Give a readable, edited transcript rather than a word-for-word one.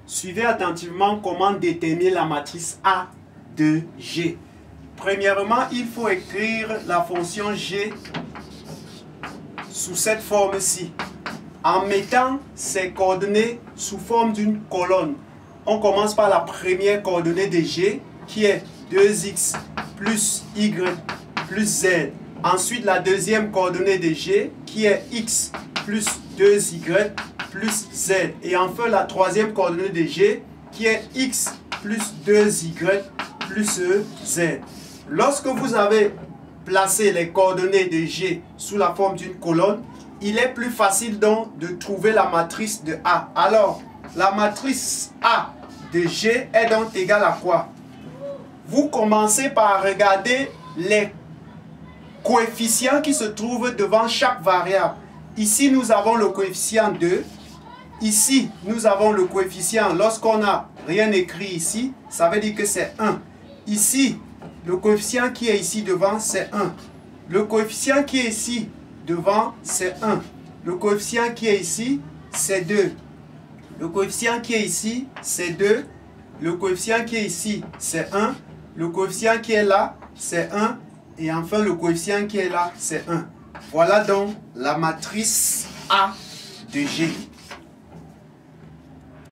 Suivez attentivement comment déterminer la matrice A de G. Premièrement, il faut écrire la fonction G sous cette forme-ci, en mettant ses coordonnées sous forme d'une colonne. On commence par la première coordonnée de G, qui est 2x plus y plus z. Ensuite, la deuxième coordonnée de G, qui est x plus 2y plus z. Et enfin, la troisième coordonnée de G, qui est x plus 2y plus z. Lorsque vous avez placé les coordonnées de G sous la forme d'une colonne, il est plus facile donc de trouver la matrice de A. Alors, la matrice A de G est donc égale à quoi? Vous commencez par regarder les coefficients qui se trouvent devant chaque variable. Ici, nous avons le coefficient 2. Ici, nous avons le coefficient, lorsqu'on n'a rien écrit ici, ça veut dire que c'est 1. Ici, le coefficient qui est ici devant, c'est 1. Le coefficient qui est ici devant, c'est 1. Le coefficient qui est ici, c'est 2. Le coefficient qui est ici, c'est 2. Le coefficient qui est ici, c'est 1. Le coefficient qui est là, c'est 1. Et enfin, le coefficient qui est là, c'est 1. Voilà donc la matrice A de G.